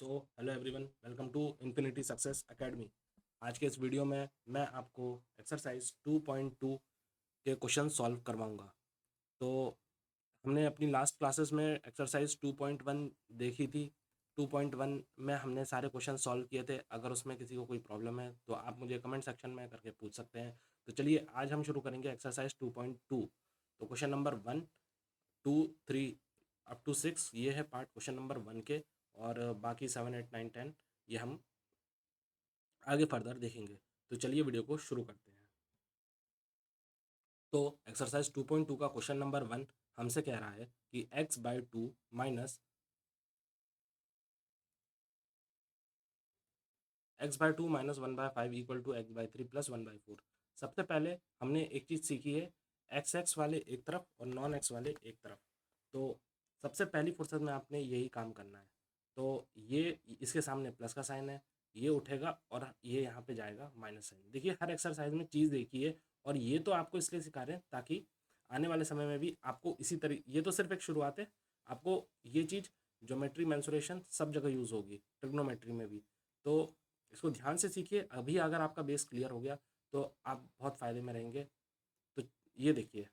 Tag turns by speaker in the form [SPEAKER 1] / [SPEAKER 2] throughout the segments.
[SPEAKER 1] Hello everyone, welcome to infinity success academy. आज के इस वीडियो में मैं आपको एक्सरसाइज 2.2 के क्वेश्चन सॉल्व करवाऊंगा। तो हमने अपनी लास्ट क्लासेस में एक्सरसाइज 2.1 देखी थी। 2.1 में हमने सारे क्वेश्चन सॉल्व किए थे। अगर उसमें किसी को कोई प्रॉब्लम है तो आप मुझे कमेंट सेक्शन में करके पूछ सकते हैं। तो चलिए आज हम शुरू करेंगे एक्सरसाइज 2.2। तो क्वेश्चन नंबर 1, 2, 3 अप टू 6 ये है पार्ट क्वेश्चन नंबर 1 के, और बाकी 7, 8, 9, 10 ये हम आगे फर्दर देखेंगे। तो चलिए वीडियो को शुरू करते हैं। तो एक्सरसाइज 2.2 का क्वेश्चन नंबर 1 हमसे कह रहा है कि x/2 minus x/2 minus 1/5 equal to x/3 plus 1/4। सबसे पहले हमने एक चीज़ सीखी है, x वाले एक तरफ और नॉन एक्स वाले एक तरफ। तो सबसे पहली फुर्सत में आपने यही काम करना है। तो ये इसके सामने प्लस का साइन है, ये उठेगा और ये यहाँ पे जाएगा माइनस साइन। देखिए हर एक्सरसाइज में चीज़ देखिए, और ये तो आपको इसलिए सिखा रहे हैं ताकि आने वाले समय में भी आपको इसी तरीके, ये तो सिर्फ एक शुरुआत है, आपको ये चीज़ ज्योमेट्री मेंसुरेशन सब जगह यूज़ होगी, ट्रिग्नोमेट्री में भी। तो इसको ध्यान से सीखिए। अभी अगर आपका बेस क्लियर हो गया तो आप बहुत फ़ायदे में रहेंगे। तो ये देखिए,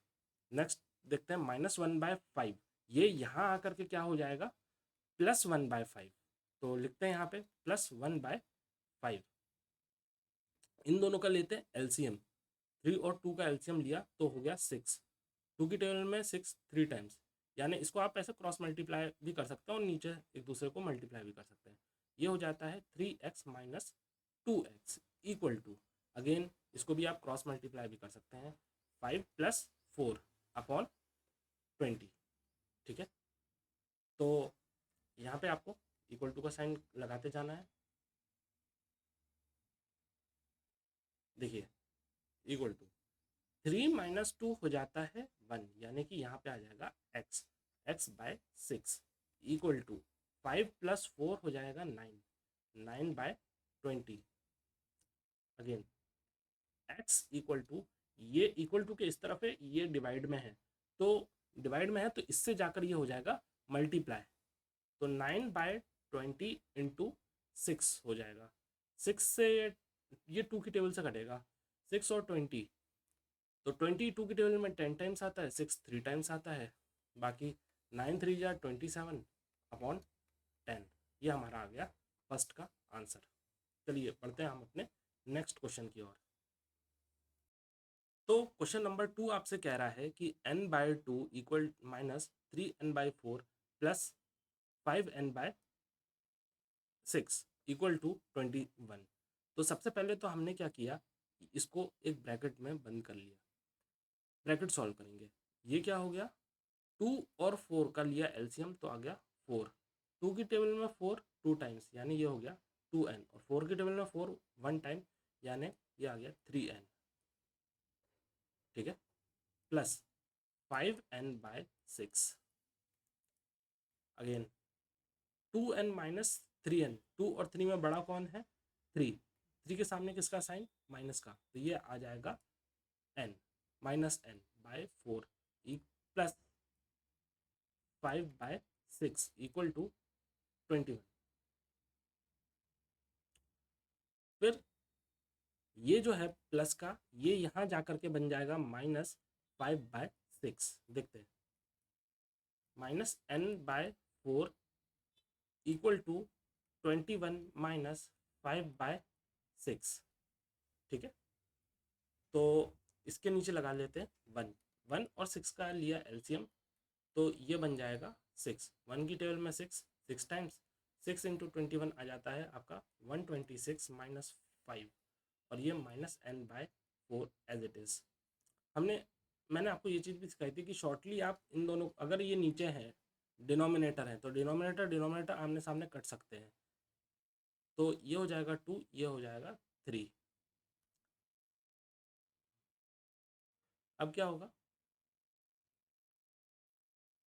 [SPEAKER 1] नेक्स्ट देखते हैं -1/5। ये यहाँ आकर के क्या हो जाएगा, +1/5। तो लिखते हैं यहाँ पे +1/5। इन दोनों का लेते हैं एलसीएम। 3 और 2 का एलसीएम लिया तो हो गया 6। 2 की टेबल में 6 3 टाइम्स, यानी इसको आप ऐसे क्रॉस मल्टीप्लाई भी कर सकते हैं और नीचे एक दूसरे को मल्टीप्लाई भी कर सकते हैं। ये हो जाता है 3x minus 2x equal to, again इसको भी आप क्रॉस मल्टीप्लाई भी कर सकते हैं, 5 + 4 अपॉन 20। ठीक है, तो यहाँ पे आपको इक्वल टू का साइन लगाते जाना है। देखिए इक्वल टू 3 - 2 हो जाता है 1, यानी कि यहाँ पे आ जाएगा x/6 इक्वल टू 5 + 4 हो जाएगा 9, 9/20। अगेन x इक्वल टू, ये इक्वल टू के इस तरफ है, ये डिवाइड में है, तो डिवाइड में है तो इससे जाकर ये हो जाएगा मल्टीप्लाई। तो 9/20 इंटू 6 हो जाएगा। 6 से ये 2 की टेबल से कटेगा, 6 और 20, तो 22 की टेबल में 10 टाइम्स आता है, 6 3 टाइम्स आता है, बाकी 9 3 जा 27 अपॉन 10। ये हमारा आ गया फर्स्ट का आंसर। चलिए पढ़ते हैं हम अपने नेक्स्ट क्वेश्चन की ओर। तो क्वेश्चन नंबर 2 आपसे कह रहा है कि n/2 equal -3n/4 plus 5n/6 equal to 21। तो सबसे पहले तो हमने क्या किया, इसको एक ब्रैकेट में बंद कर लिया। ब्रैकेट सॉल्व करेंगे, ये क्या हो गया, 2 और 4 का लिया एलसीएम तो आ गया 4। 2 की टेबल में 4 2 टाइम्स, यानी ये हो गया 2n, और 4 की टेबल में 4 1 टाइम, यानी ये आ गया 3n। ठीक है, plus 5n/6। Again 2n minus 3n, 2 और 3 में बड़ा कौन है, 3। 3 के सामने किसका साइन, माइनस का, तो ये आ जाएगा n, -n/4 plus 5/6 equal to 21। फिर ये जो है प्लस का, ये यहाँ जाकर के बन जाएगा -5/6। देखते हैं, -n/4 इक्वल टू 21 माइनस 5/6। ठीक है, तो इसके नीचे लगा लेते हैं 1। 1 और 6 का लिया एलसीएम, तो ये बन जाएगा 6। 1 की टेबल में 6 6 टाइम्स, 6 इंटू 21 आ जाता है आपका 126 माइनस 5, और ये -n/4 एज इट इज़। मैंने आपको ये चीज़ भी सिखाई थी कि शॉर्टली आप इन दोनों, अगर ये नीचे है डिनोमिनेटर है तो डिनोमिनेटर डिनोमिनेटर आमने सामने कट सकते हैं। तो ये हो जाएगा 2, ये हो जाएगा 3। अब क्या होगा,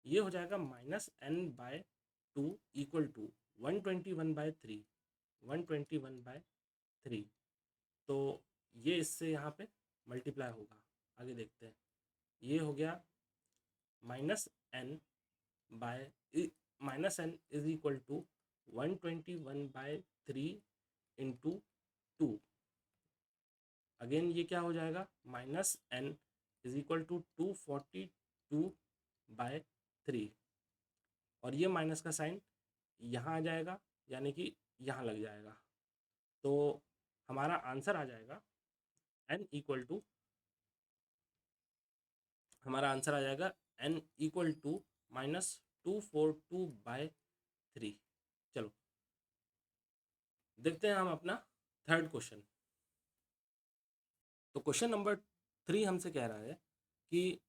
[SPEAKER 1] ये हो जाएगा -n/2 इक्वल टू 121/3, 121/3। तो ये इससे यहाँ पे मल्टीप्लाई होगा। आगे देखते हैं, ये हो गया -n by -n is equal to 121/3 into 2। Again ये क्या हो जाएगा, minus n is equal to 242/3, और ये माइनस का साइन यहाँ आ जाएगा, यानी कि यहाँ लग जाएगा। तो हमारा आंसर आ जाएगा n इक्वल टू, हमारा आंसर आ जाएगा n इक्वल टू -242/3। चलो देखते हैं हम अपना थर्ड क्वेश्चन। तो क्वेश्चन नंबर 3 हमसे कह रहा है कि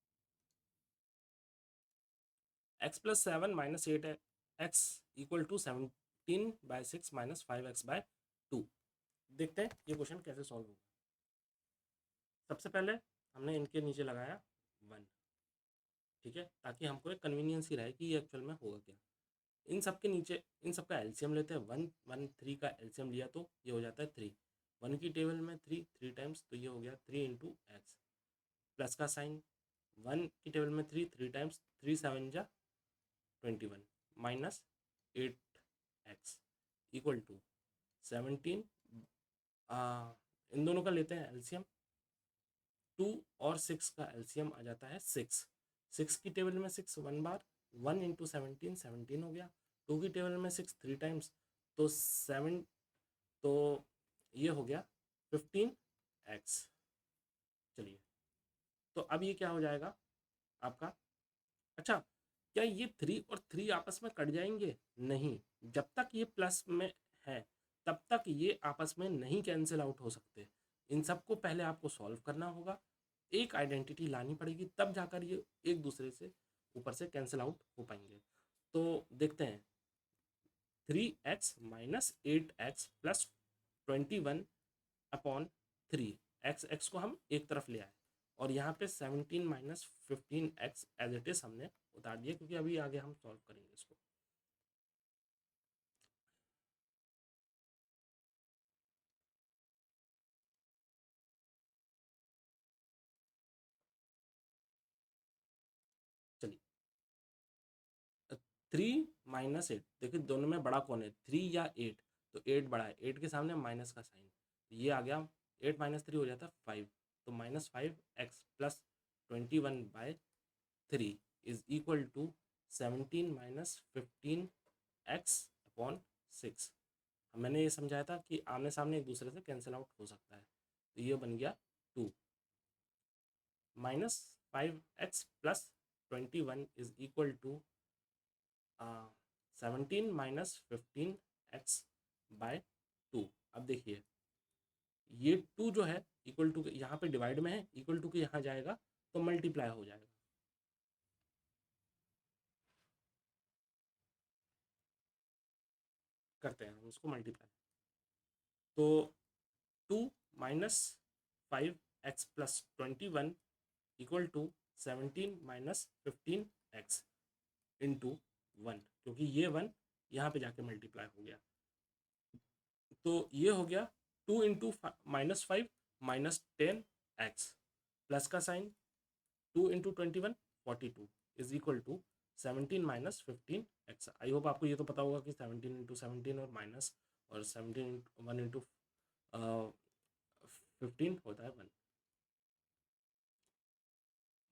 [SPEAKER 1] x+7 - 8x equal to 17/6 - 5x/2। देखते हैं ये क्वेश्चन कैसे सॉल्व होगा। सबसे पहले हमने इनके नीचे लगाया 1, ठीक है, ताकि हमको एक कन्वीनियंस ही रहे कि ये एक्चुअल में होगा क्या। इन सब के नीचे इन सब का एलसीएम लेते हैं। 1 1 3 का एलसीएम लिया तो ये हो जाता है 3। 1 की टेबल में 3 टाइम्स, तो ये हो गया 3 इंटू एक्स, प्लस का साइन 1 की टेबल में 3 टाइम्स, 3 7 जा 21 माइनस 8x इक्वल टू 17। इन दोनों का लेते हैं एलसीएम। 2 और 6 का एलसीएम आ जाता है 6। 6 की टेबल में 6 1 बार, 1 इंटू 17 17 हो गया। 2 की टेबल में 6 3 टाइम्स, तो 7, तो ये हो गया 15x। चलिए, तो अब ये क्या हो जाएगा आपका। अच्छा, क्या ये 3 और 3 आपस में कट जाएंगे? नहीं, जब तक ये प्लस में है तब तक ये आपस में नहीं कैंसिल आउट हो सकते। इन सबको पहले आपको सॉल्व करना होगा, एक आइडेंटिटी लानी पड़ेगी, तब जाकर ये एक दूसरे से ऊपर से कैंसिल आउट हो पाएंगे। तो देखते हैं, 3x - 8x प्लस 21/3, x को हम एक तरफ ले आए, और यहाँ पे 17 - 15x एज इट इज हमने उतार दिया, क्योंकि अभी आगे हम सॉल्व करेंगे इसको। चलिए, 3 - 8, देखिए दोनों में बड़ा कौन है, 3 या 8? तो 8 बड़ा है, 8 के सामने माइनस का साइन, ये आ गया 8 - 3 हो जाता है 5। तो -5x plus 21/3 is equal to 17 - 15x/6। मैंने ये समझाया था कि आमने सामने एक दूसरे से कैंसिल आउट हो सकता है, तो ये बन गया 2 -5x plus 21 is equal to 17 - 15x/2। अब देखिए, ये 2 जो है इक्वल टू के यहाँ पे डिवाइड में है, इक्वल टू के यहाँ जाएगा तो मल्टीप्लाई हो जाएगा। करते हैं हम उसको मल्टीप्लाई। तो 2 - 5x plus 21 equal to 17 - 15x into 1, क्योंकि ये 1 यहाँ पे जाके मल्टीप्लाई हो गया। तो ये हो गया 2 इंटू -5 -10x, प्लस का sign 2 into 21 42 is equal to 17 - 15x। I hope आपको ये तो पता होगा कि 17 इंटू 17 और माइनस, और 17 1 इंटू 15 होता है 1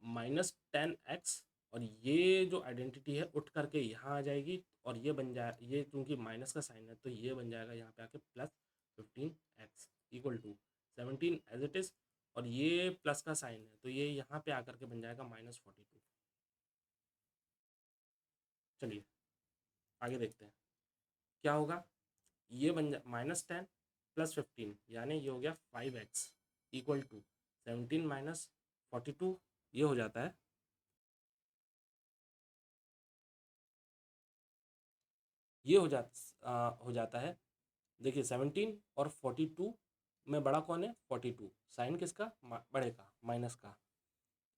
[SPEAKER 1] -10x। और ये जो आइडेंटिटी है उठ करके यहाँ आ जाएगी, और ये बन जाए, ये क्योंकि माइनस का साइन है तो ये बन जाएगा यहाँ पे आके plus 15x equal to 17 as it is, और ये प्लस का साइन है तो ये यहाँ पे आकर के बन जाएगा -42। चलिए आगे देखते हैं क्या होगा। ये बन जा -10 प्लस 15, यानी ये हो गया 5x इक्वल टू 17 - 42, ये हो जाता है, ये हो जाता है। देखिए 17 और 42 में बड़ा कौन है, 42, साइन किसका, बड़े का, माइनस का।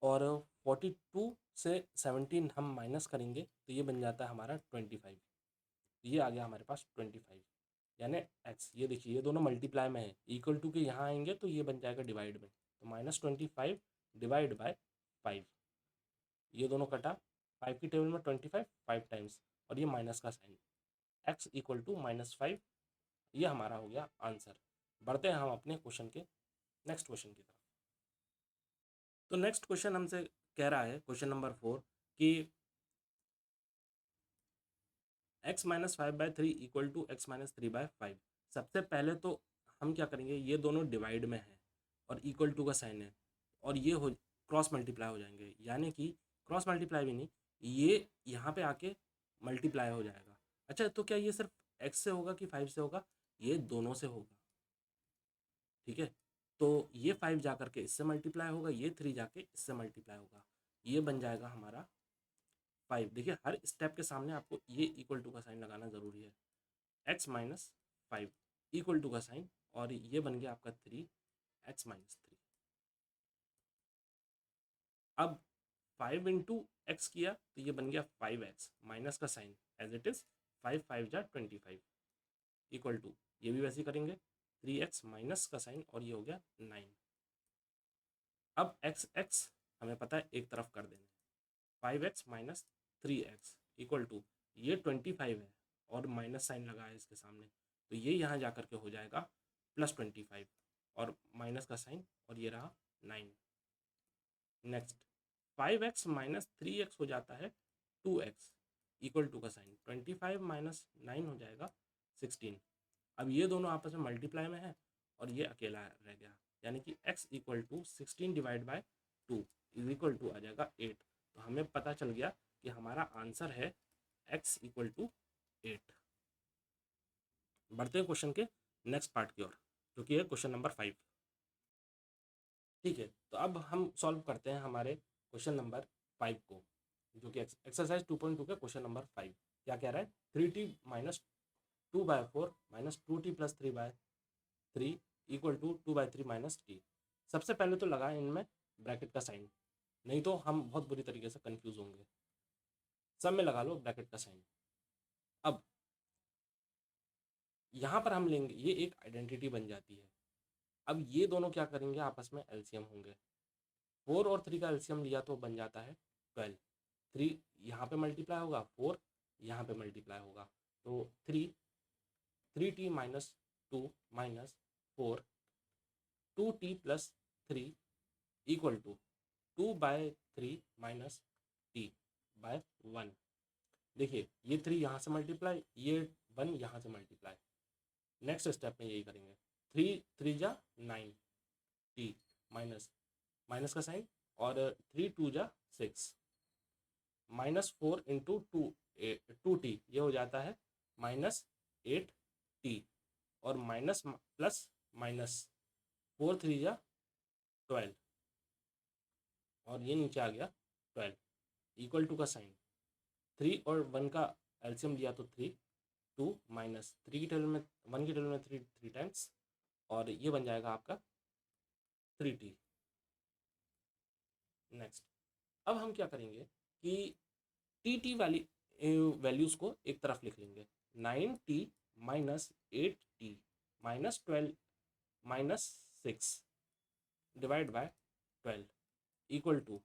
[SPEAKER 1] और 42 से 17 हम माइनस करेंगे तो ये बन जाता है हमारा 25। ये आ गया हमारे पास 25, यानी x। ये देखिए ये दोनों मल्टीप्लाई में है, इक्वल टू के यहाँ आएंगे तो ये बन जाएगा डिवाइड में, तो -25 डिवाइड बाय 5, ये दोनों कटा, 5 की टेबल में 25 5 टाइम्स, और ये माइनस का साइन, x इक्वल टू -5। ये हमारा हो गया आंसर। बढ़ते हैं हम अपने क्वेश्चन के नेक्स्ट क्वेश्चन की तरफ। तो नेक्स्ट क्वेश्चन हमसे कह रहा है क्वेश्चन नंबर 4 कि x minus 5/3 equal to x minus 3/5। सबसे पहले तो हम क्या करेंगे, ये दोनों डिवाइड में है और इक्वल टू का साइन है और ये हो क्रॉस मल्टीप्लाई हो जाएंगे, यानी कि क्रॉस मल्टीप्लाई भी नहीं, ये यहाँ पे आके मल्टीप्लाई हो जाएगा। अच्छा, तो क्या ये सिर्फ x से होगा कि 5 से होगा? ये दोनों से होगा, ठीक है। तो ये 5 जा करके इससे मल्टीप्लाई होगा, ये 3 जाके इससे मल्टीप्लाई होगा, ये बन जाएगा हमारा 5। देखिए हर स्टेप के सामने आपको ये इक्वल टू का साइन लगाना ज़रूरी है। x माइनस 5 इक्वल टू का साइन, और ये बन गया आपका 3x माइनस 3। अब 5 इंटू एक्स किया तो ये बन गया 5x माइनस का साइन एज इट इज़ 5 5 जा 25 इक्वल टू, ये भी वैसे ही करेंगे 3x माइनस का साइन और ये हो गया 9। अब x हमें पता है एक तरफ कर देना, 5x minus 3x equal to, ये 25 है और माइनस साइन लगा है इसके सामने, तो ये यहाँ जा करके हो जाएगा +25 और माइनस का साइन और ये रहा 9। नेक्स्ट 5x माइनस 3x हो जाता है 2x इक्वल टू का साइन 25 माइनस 9 हो जाएगा 16। अब ये दोनों आपस में मल्टीप्लाई में है और ये अकेला रह गया, यानी कि x equal to 16 divide by 2 is equal to आ जाएगा 8। तो हमें पता चल गया कि हमारा आंसर है x इक्वल टू 8। बढ़ते हैं क्वेश्चन के नेक्स्ट पार्ट की ओर, जो कि है क्वेश्चन नंबर 5। ठीक है, तो अब हम सॉल्व करते हैं हमारे क्वेश्चन नंबर 5 को, जो कि एक्सरसाइज 2.2 का क्वेश्चन नंबर 5। क्या कह रहा है, 3t minus 2/4 minus 2t plus 3/3 equal to 2/3 minus t. सबसे पहले तो लगाएं इनमें ब्रैकेट का साइन, नहीं तो हम बहुत बुरी तरीके से कंफ्यूज होंगे। सब में लगा लो ब्रैकेट का साइन। अब यहाँ पर हम लेंगे, ये एक आइडेंटिटी बन जाती है। अब ये दोनों क्या करेंगे, आपस में एलसीएम होंगे। 4 और 3 का एलसीएम लिया तो बन जाता है 12। 3 यहाँ पे मल्टीप्लाई होगा, 4 यहाँ पे मल्टीप्लाई होगा, तो 3t minus 2 minus 4 2t plus 3 equal to 2/3 minus t by 1। देखिए ये 3 यहाँ से मल्टीप्लाई, ये 1 यहाँ से मल्टीप्लाई। नेक्स्ट स्टेप में यही करेंगे, 3 3 जा 9 टी माइनस माइनस का साइन और 3 2 जा 6 माइनस 4 इंटू 2t, ये हो जाता है -8t और माइनस प्लस माइनस 4 3 जा 12 और ये नीचे आ गया 12 इक्वल टू का साइन। 3 और 1 का एलसीएम लिया तो 3 2 माइनस 3 की टेबल में 1 की टेबल में 3 टाइम्स और ये बन जाएगा आपका 3t। नेक्स्ट अब हम क्या करेंगे कि टी वाली वैल्यूज़ को एक तरफ लिख लेंगे। 9t minus 8t minus 12 minus 6 divide by 12 equal to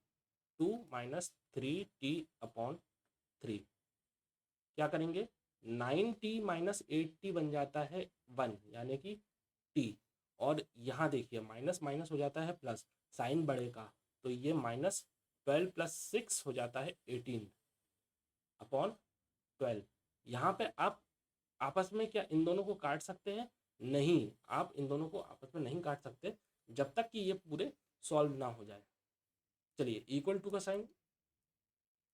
[SPEAKER 1] 2 minus 3t upon 3। क्या करेंगे, 9t माइनस 8t बन जाता है 1, यानी कि t, और यहाँ देखिए माइनस माइनस हो जाता है प्लस, साइन बढ़ेगा तो ये -12 प्लस 6 हो जाता है 18 अपॉन 12। यहाँ पे आप आपस में क्या इन दोनों को काट सकते हैं? नहीं, आप इन दोनों को आपस में नहीं काट सकते जब तक कि ये पूरे सॉल्व ना हो जाए। चलिए इक्वल टू का साइन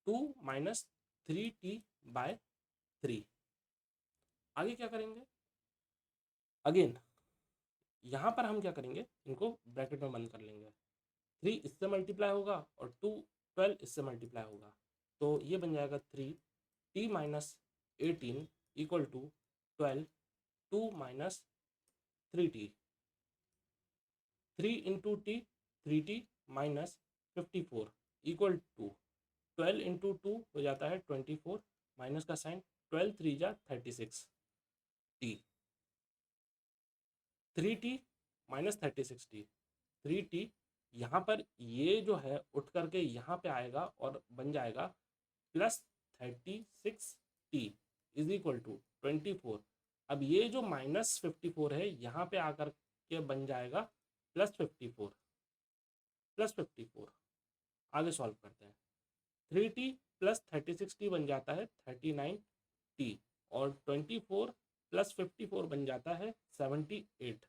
[SPEAKER 1] 2 माइनस 3t बाय 3। आगे क्या करेंगे, अगेन यहाँ पर हम क्या करेंगे, इनको ब्रैकेट में बंद कर लेंगे। 3 इससे मल्टीप्लाई होगा और 12 इससे मल्टीप्लाई होगा, तो ये बन जाएगा 3t minus 18 equal to 12 2 minus 3t। 3 into t 3t minus 54 equal to 12 into 2 हो जाता है 24 माइनस का साइन 12 3 जा 36 T. 3t minus 36 T, 3t यहाँ पर ये जो है उठ करके यहाँ पे आएगा और बन जाएगा +36t इज इक्वल टू 24। अब ये जो -54 है यहाँ पे आकर के बन जाएगा +54, +54। आगे सॉल्व करते हैं। 3t + 36t बन जाता है 39t, और 24 + 54 बन जाता है 78।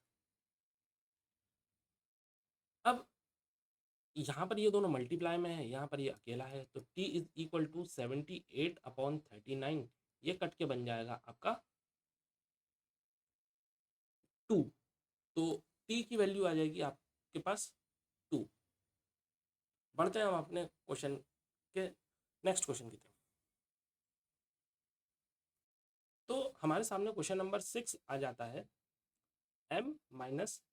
[SPEAKER 1] अब यहाँ पर ये दोनों मल्टीप्लाई में है, यहाँ पर ये अकेला है, तो t इज इक्वल टू 78/39, ये कट के बन जाएगा आपका 2। तो t की वैल्यू आ जाएगी आपके पास 2। बढ़ते हैं हम अपने क्वेश्चन के नेक्स्ट क्वेश्चन की तरफ। तो हमारे सामने क्वेश्चन नंबर 6 आ जाता है, m -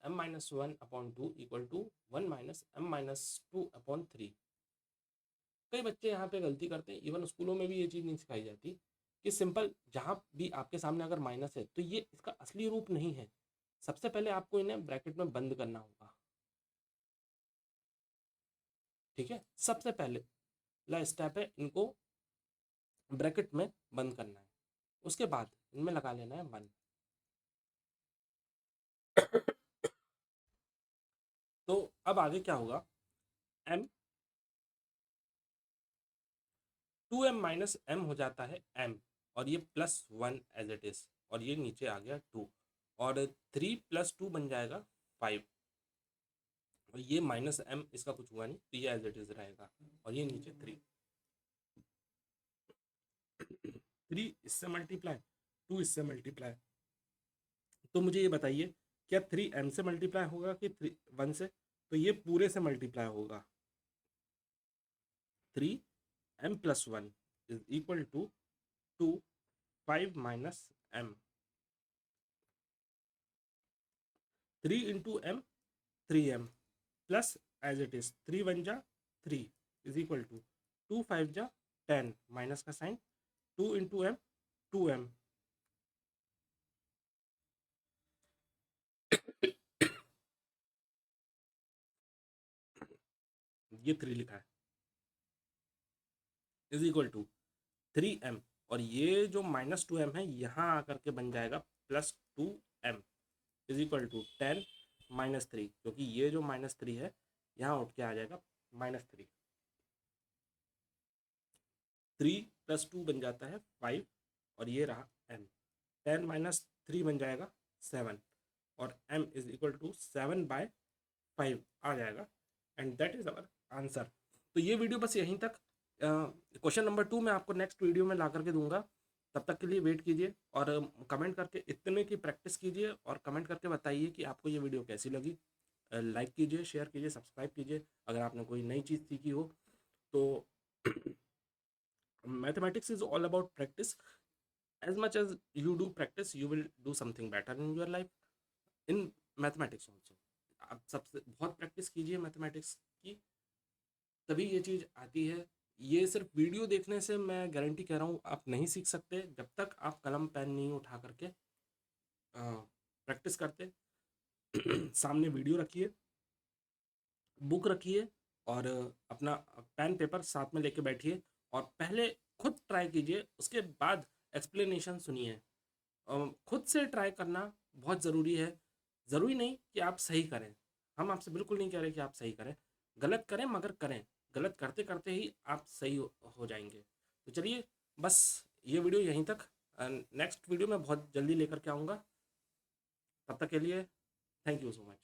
[SPEAKER 1] m-1/2 equal to 1 - m-2/3। कई बच्चे यहाँ पे गलती करते हैं, इवन स्कूलों में भी ये चीज़ नहीं सिखाई जाती कि सिंपल जहाँ भी आपके सामने अगर माइनस है तो ये इसका असली रूप नहीं है। सबसे पहले आपको इन्हें ब्रैकेट में बंद करना होगा, ठीक है। सबसे पहले ला स्टेप है इनको ब्रैकेट में बंद करना है, उसके बाद इनमें लगा लेना है 1। तो अब आगे क्या होगा, m 2m - m हो जाता है m, और ये +1 एज इट इज, और ये नीचे आ गया 2, और 3 + 2 बन जाएगा 5, और ये -m इसका कुछ हुआ नहीं तो ये एज इट इज रहेगा, और ये नीचे 3। 3 इससे मल्टीप्लाई, 2 इससे मल्टीप्लाई। तो मुझे ये बताइए क्या 3m से मल्टीप्लाई होगा कि 1 से? तो ये पूरे से मल्टीप्लाई होगा। 3m + 1 is equal to 2, 5 - m। 3 × m 3m, plus as it is 3 × 1 = 3 is equal to 2 × 5 = 10, minus का साइन, 2 × m 2m। ये 3 लिखा है इज इक्वल टू 3m, और ये जो -2m है यहाँ आकर के बन जाएगा +2m इज इक्वल टू 10 - 3, क्योंकि ये जो -3 है यहाँ उठ के आ जाएगा -3। 3 + 2 बन जाता है 5, और ये रहा m। 10 - 3 बन जाएगा 7, और m इज इक्वल टू 7/5 आ जाएगा, and that is our answer. तो ये वीडियो बस यहीं तक। क्वेश्चन नंबर 2 मैं आपको नेक्स्ट वीडियो में ला करके दूंगा। तब तक के लिए वेट कीजिए, और कमेंट करके इतने की प्रैक्टिस कीजिए, और कमेंट करके बताइए कि आपको ये वीडियो कैसी लगी। लाइक कीजिए, शेयर कीजिए, सब्सक्राइब कीजिए अगर आपने कोई नई चीज़ सीखी हो तो। Mathematics is all about practice. as much as you do practice you will do something better in your life in mathematics also। आप सबसे बहुत प्रैक्टिस कीजिए मैथमेटिक्स की, तभी ये चीज़ आती है। ये सिर्फ वीडियो देखने से मैं गारंटी कह रहा हूँ आप नहीं सीख सकते जब तक आप कलम पेन नहीं उठा करके प्रैक्टिस करते। सामने वीडियो रखिए, बुक रखिए, और अपना पेन पेपर साथ में लेके बैठिए, और पहले खुद ट्राई कीजिए, उसके बाद एक्सप्लेनेशन सुनिए। खुद से ट्राई करना बहुत ज़रूरी है। ज़रूरी नहीं कि आप सही करें, हम आपसे बिल्कुल नहीं कह रहे कि आप सही करें, गलत करें मगर करें। गलत करते करते ही आप सही हो जाएंगे। तो चलिए, बस ये वीडियो यहीं तक। नेक्स्ट वीडियो मैं बहुत जल्दी लेकर के आऊँगा। तब तक के लिए थैंक यू सो मच।